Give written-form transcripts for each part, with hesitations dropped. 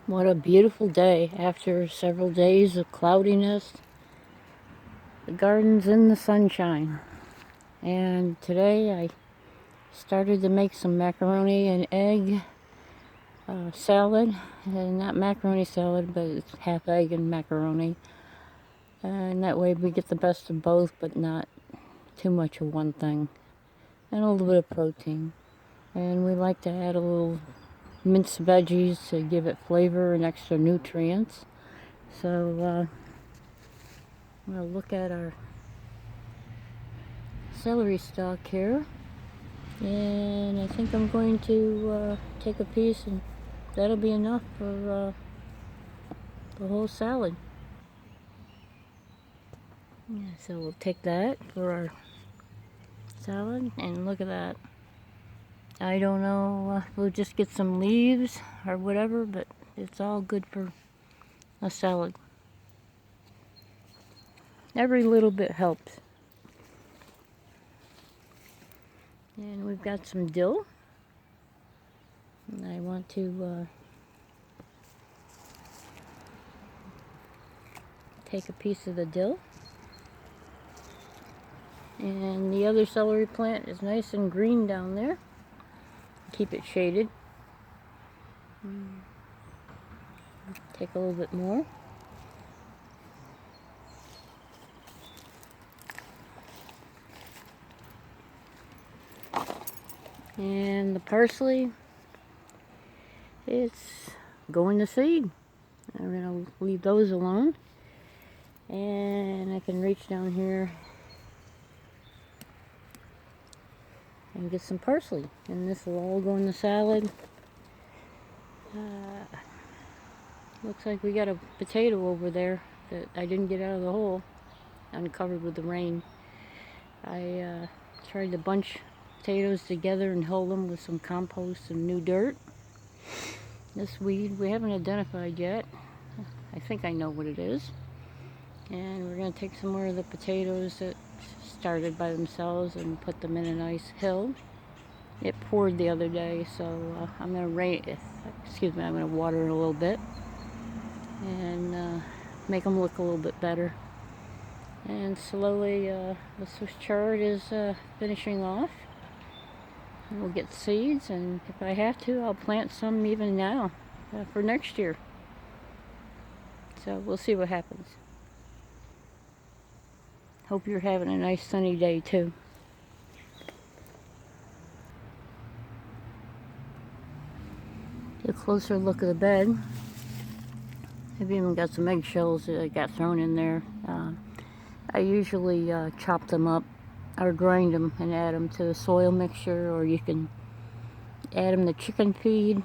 What a beautiful day after several days of cloudiness. The garden's in the sunshine. And today I started to make some macaroni and egg salad. And not macaroni salad, but it's half egg and macaroni. And that way we get the best of both, but not too much of one thing. And a little bit of protein. And we like to add a little minced veggies to give it flavor and extra nutrients. So we'll look at our celery stalk here, and I think I'm going to take a piece, and that'll be enough for the whole salad. Yeah, so we'll take that for our salad, and look at that. I don't know, we'll just get some leaves or whatever, but it's all good for a salad. Every little bit helps. And we've got some dill, and I want to take a piece of the dill. And the other celery plant is nice and green down there. Keep it shaded. Take a little bit more. And the parsley, it's going to seed. I'm going to leave those alone. And I can reach down here and get some parsley. And this will all go in the salad. Looks like we got a potato over there that I didn't get out of the hole, uncovered with the rain. I tried to bunch potatoes together and hold them with some compost and new dirt. This weed we haven't identified yet. I think I know what it is. And we're going to take some more of the potatoes that started by themselves and put them in a nice hill. It poured the other day, so I'm going to water it a little bit and make them look a little bit better. And slowly the Swiss chard is finishing off. And we'll get seeds, and if I have to, I'll plant some even now for next year. So we'll see what happens. Hope you're having a nice sunny day too. A closer look at the bed. I've even got some eggshells that I got thrown in there. I usually chop them up or grind them and add them to the soil mixture, or you can add them to chicken feed,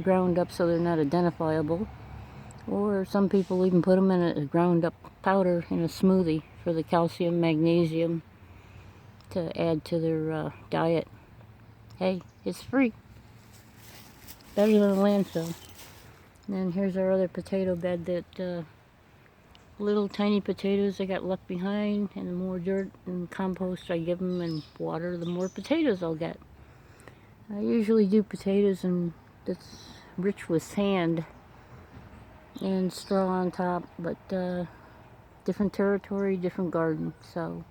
ground up so they're not identifiable. Or some people even put them in a ground up powder in a smoothie for the calcium, magnesium to add to their diet. Hey, it's free. Better than a landfill. And then here's our other potato bed that little tiny potatoes I got left behind, and the more dirt and compost I give them and water, the more potatoes I'll get. I usually do potatoes and that's rich with sand and straw on top, but different territory, different garden. So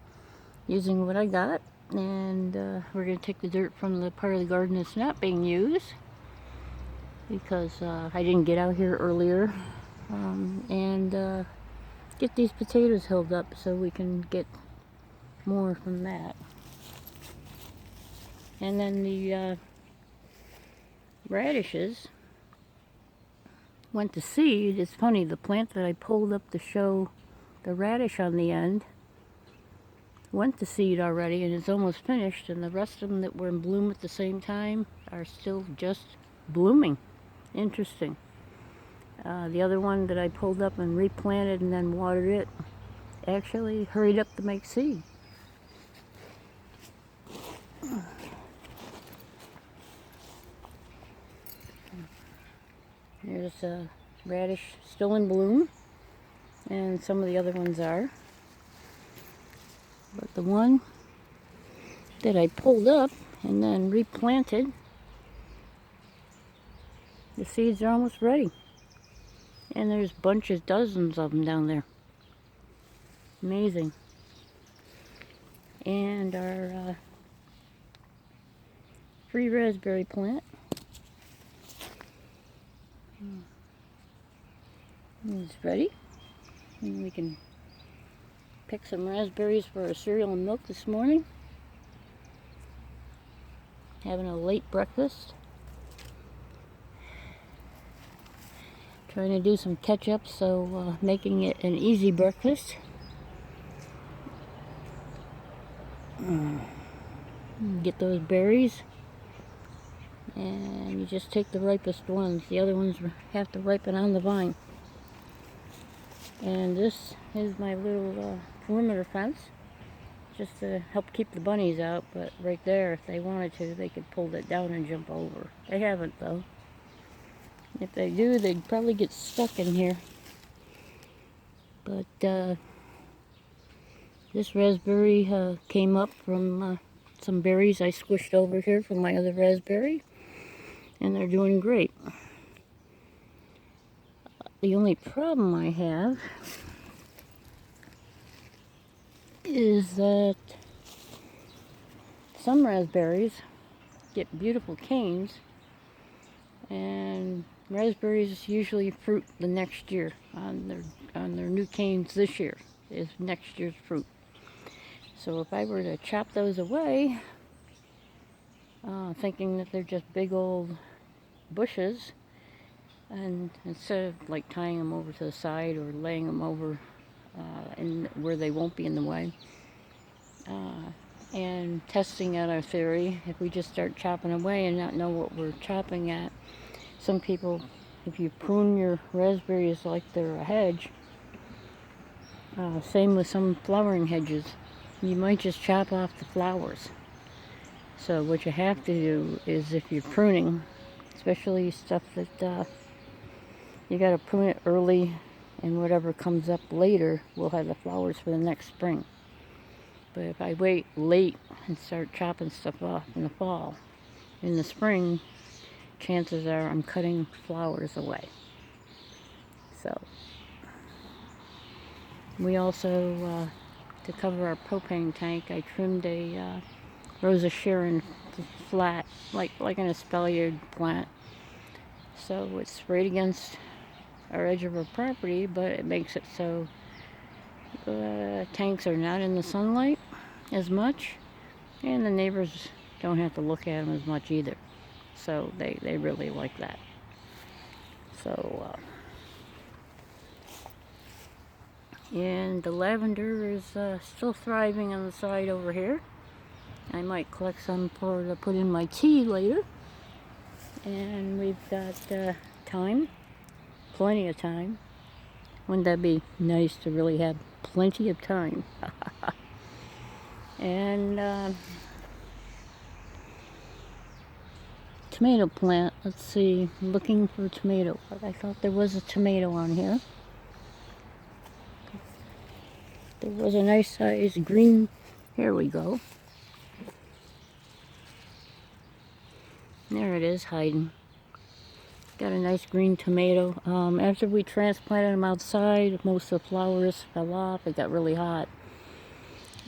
using what I got, and we're going to take the dirt from the part of the garden that's not being used because I didn't get out here earlier, and get these potatoes held up so we can get more from that. And then the radishes went to seed. It's funny, the plant that I pulled up to show the radish on the end went to seed already, and it's almost finished, and the rest of them that were in bloom at the same time are still just blooming. Interesting. The other one that I pulled up and replanted and then watered it actually hurried up to make seed. There's a radish still in bloom, and some of the other ones are. But the one that I pulled up and then replanted, the seeds are almost ready. And there's bunches, dozens of them down there. Amazing. And our free raspberry plant is ready. And we can pick some raspberries for our cereal and milk this morning. Having a late breakfast. Trying to do some catch up, so making it an easy breakfast. Get those berries, and you just take the ripest ones. The other ones have to ripen on the vine. And this is my little perimeter fence, just to help keep the bunnies out. But right there, if they wanted to, they could pull that down and jump over. They haven't, though. If they do, they'd probably get stuck in here. But this raspberry came up from some berries I squished over here from my other raspberry, and they're doing great. The only problem I have is that some raspberries get beautiful canes, and raspberries usually fruit the next year on their new canes. This year is next year's fruit. So if I were to chop those away, thinking that they're just big old bushes, and instead of like tying them over to the side or laying them over where they won't be in the way, and testing out our theory, if we just start chopping away and not know what we're chopping at. Some people, if you prune your raspberries like they're a hedge, same with some flowering hedges, you might just chop off the flowers. So what you have to do is, if you're pruning, especially stuff that you got to prune it early, and whatever comes up later will have the flowers for the next spring. But if I wait late and start chopping stuff off in the fall, in the spring, chances are I'm cutting flowers away. So we also, to cover our propane tank, I trimmed a Rosa Sharon flat, like an espalier plant. So it's right against our edge of our property, but it makes it so tanks are not in the sunlight as much, and the neighbors don't have to look at them as much either. So they really like that. So and the lavender is still thriving on the side over here. I might collect some to put in my tea later. And we've got time, plenty of time. Wouldn't that be nice to really have plenty of time? And tomato plant. Let's see, looking for tomato. I thought there was a tomato on here. There was a nice size green. Here we go. There it is, hiding. Got a nice green tomato. After we transplanted them outside, most of the flowers fell off. It got really hot.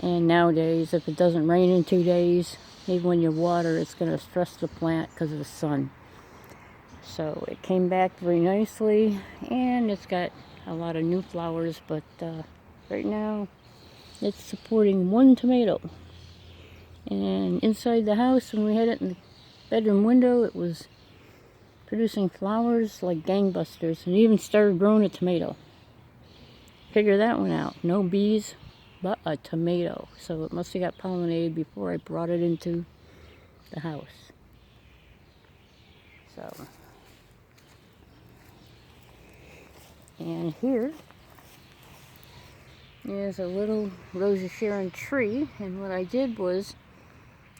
And nowadays, if it doesn't rain in 2 days, even when you water, it's going to stress the plant because of the sun. So it came back very nicely, and it's got a lot of new flowers, but right now it's supporting one tomato. And inside the house, when we had it in the bedroom window, it was producing flowers like gangbusters, and even started growing a tomato. Figure that one out. No bees, but a tomato. So it must have got pollinated before I brought it into the house. So, and here is a little Rosa Sharon tree, and what I did was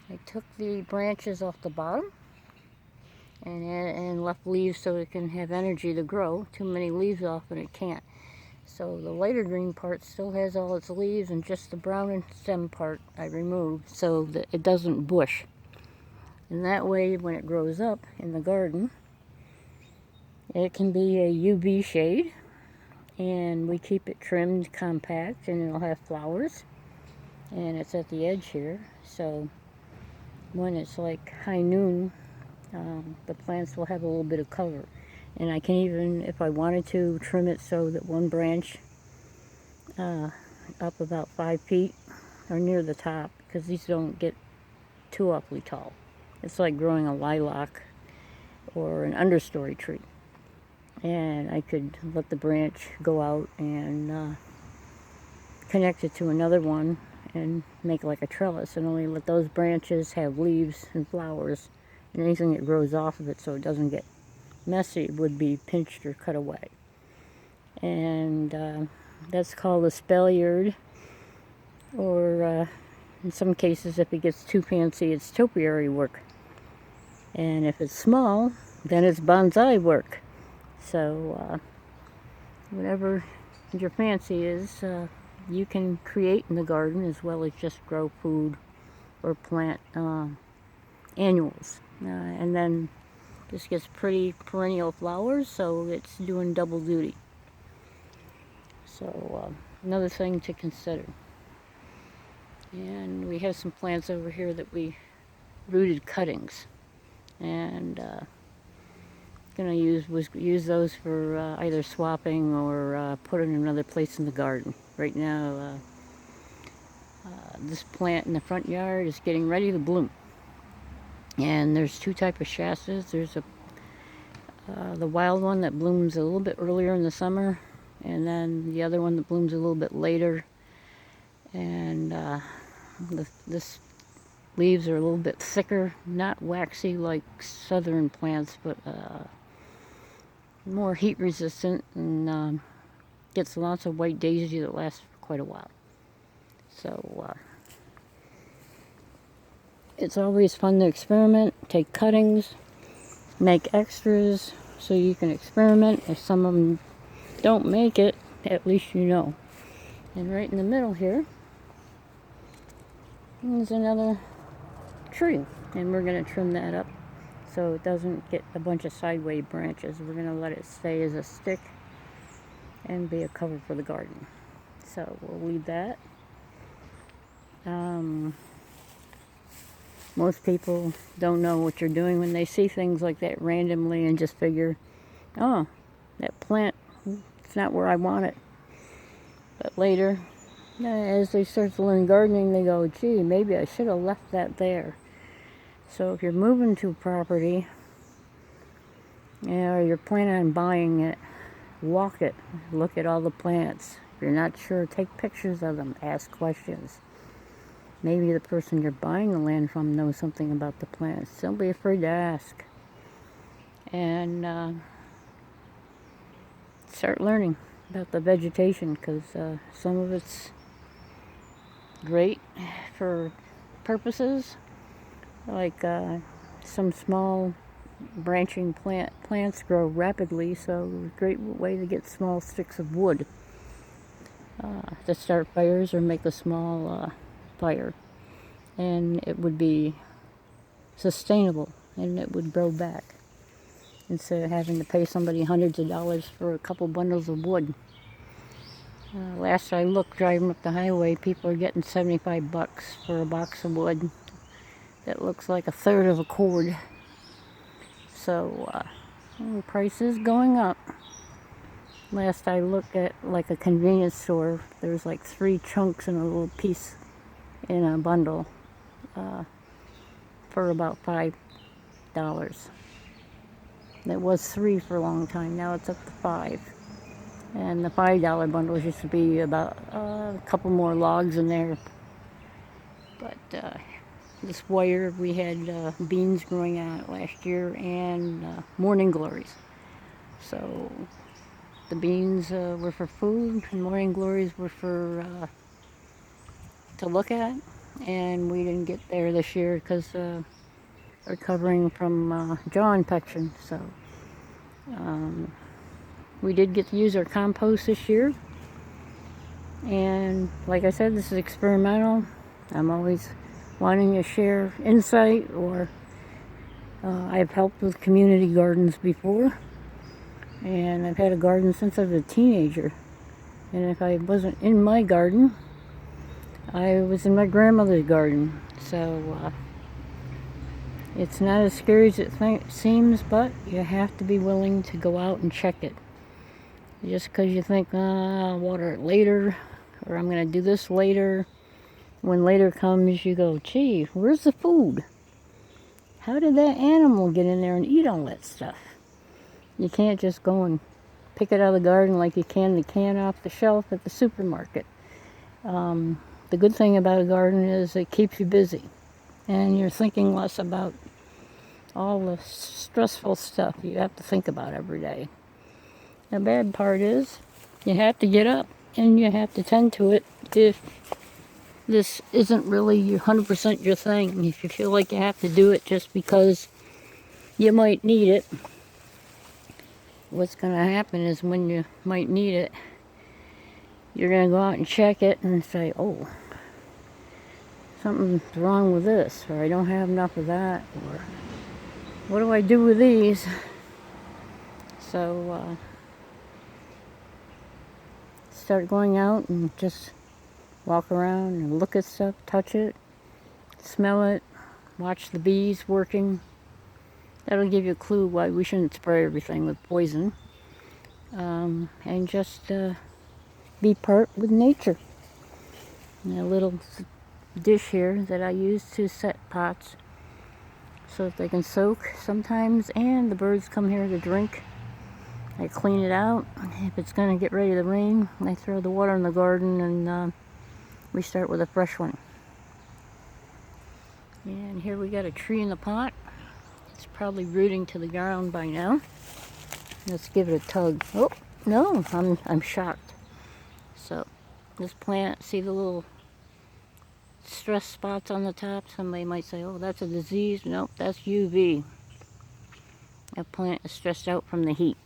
I took the branches off the bottom and left leaves so it can have energy to grow. Too many leaves off and it can't. So the lighter green part still has all its leaves, and just the brown and stem part I removed so that it doesn't bush. And that way, when it grows up in the garden, It can be a UV shade, and we keep it trimmed compact, and it'll have flowers, and it's at the edge here, so when it's like high noon, the plants will have a little bit of cover. And I can even, if I wanted to, trim it so that one branch up about 5 feet or near the top, because these don't get too awfully tall. It's like growing a lilac or an understory tree. And I could let the branch go out and connect it to another one and make like a trellis, and only let those branches have leaves and flowers, and anything that grows off of it so it doesn't get messy would be pinched or cut away. And that's called a spalliard, or in some cases, if it gets too fancy, it's topiary work. And if it's small, then it's bonsai work. So whatever your fancy is, you can create in the garden as well as just grow food or plant annuals. And then this gets pretty perennial flowers, so it's doing double duty. So another thing to consider. And we have some plants over here that we rooted cuttings, and gonna use those for either swapping or put in another place in the garden. Right now, this plant in the front yard is getting ready to bloom, and there's two types of shastas. There's the wild one that blooms a little bit earlier in the summer, and then the other one that blooms a little bit later. And this leaves are a little bit thicker, not waxy like southern plants, but more heat resistant, and gets lots of white daisy that lasts for quite a while. So it's always fun to experiment, take cuttings, make extras, so you can experiment. If some of them don't make it, at least you know. And right in the middle here is another tree, and we're going to trim that up so it doesn't get a bunch of sideways branches. We're going to let it stay as a stick and be a cover for the garden. So we'll leave that. Most people don't know what you're doing when they see things like that randomly and just figure, oh, that plant, it's not where I want it. But later, as they start to learn gardening, they go, gee, maybe I should have left that there. So if you're moving to a property, or you're planning on buying it, walk it, look at all the plants. If you're not sure, take pictures of them, ask questions. Maybe the person you're buying the land from knows something about the plants. Don't be afraid to ask. And start learning about the vegetation, because some of it's great for purposes, like some small branching plants grow rapidly, so a great way to get small sticks of wood to start fires or make a small fire, and it would be sustainable and it would grow back instead of having to pay somebody hundreds of dollars for a couple bundles of wood. Last I looked, driving up the highway, people are getting $75 for a box of wood that looks like a third of a cord. So price is going up. Last I looked at like a convenience store, there's like 3 chunks in a little piece in a bundle for about $5. It was 3 for a long time, now it's up to 5. And the $5 bundles used to be about a couple more logs in there. But this wire, we had beans growing on it last year, and morning glories. So the beans were for food, and morning glories were for to look at. And we didn't get there this year because recovering from jaw infection. So we did get to use our compost this year. And like I said, this is experimental. I'm always wanting to share insight, or I've helped with community gardens before. And I've had a garden since I was a teenager. And if I wasn't in my garden, I was in my grandmother's garden. So it's not as scary as it seems, but you have to be willing to go out and check it. Just because you think, I'll water it later, or I'm going to do this later. When later comes, you go, gee, where's the food? How did that animal get in there and eat all that stuff? You can't just go and pick it out of the garden like you can the can off the shelf at the supermarket. The good thing about a garden is it keeps you busy, and you're thinking less about all the stressful stuff you have to think about every day. The bad part is you have to get up and you have to tend to it if this isn't really 100% your thing. If you feel like you have to do it just because you might need it, what's going to happen is when you might need it, you're going to go out and check it and say, oh, something's wrong with this, or I don't have enough of that, or what do I do with these? So start going out and just walk around and look at stuff, touch it, smell it, watch the bees working. That'll give you a clue why we shouldn't spray everything with poison. And just be part with nature. And a little dish here that I use to set pots so that they can soak sometimes, and the birds come here to drink. I clean it out. If it's going to get ready to rain, I throw the water in the garden, and we start with a fresh one. And here we got a tree in the pot. It's probably rooting to the ground by now. Let's give it a tug. Oh, no, I'm shocked. So, this plant, see the little stress spots on the top? Somebody might say, oh, that's a disease. Nope, that's UV. That plant is stressed out from the heat.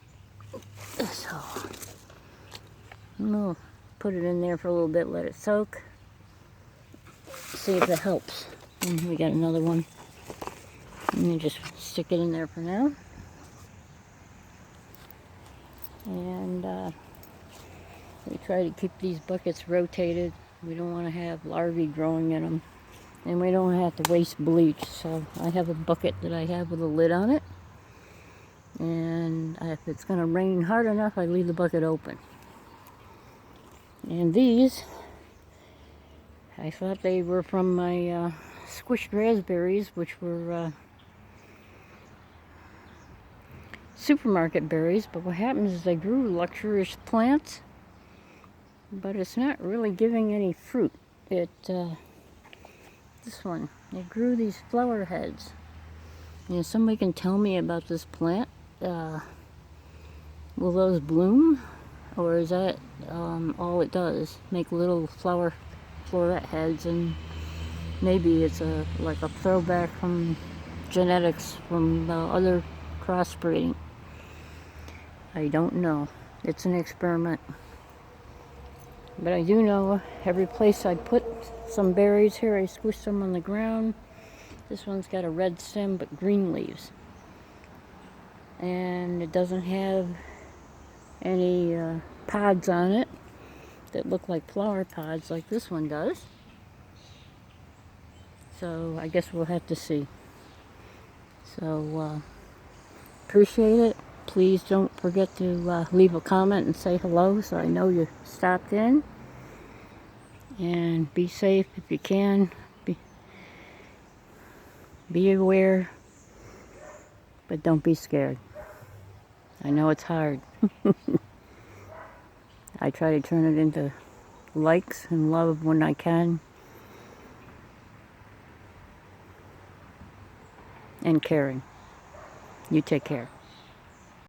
So, I'm going to put it in there for a little bit, let it soak. See if it helps. And we got another one. Let me just stick it in there for now. And we try to keep these buckets rotated. We don't want to have larvae growing in them. And we don't have to waste bleach. So I have a bucket that I have with a lid on it. And if it's going to rain hard enough, I leave the bucket open. And these, I thought they were from my squished raspberries, which were supermarket berries. But what happens is they grew luxurious plants, but it's not really giving any fruit. This one, it grew these flower heads. And if somebody can tell me about this plant, will those bloom, or is that all it does? Make little floret heads, and maybe it's like a throwback from genetics from other crossbreeding. I don't know. It's an experiment. But I do know every place I put some berries here, I squish some on the ground. This one's got a red stem but green leaves. And it doesn't have any pods on it that look like flower pods like this one does. So I guess we'll have to see. So appreciate it. Please don't forget to leave a comment and say hello so I know you stopped in. And be safe if you can. Be aware, but don't be scared. I know it's hard. I try to turn it into likes and love when I can. And caring. You take care.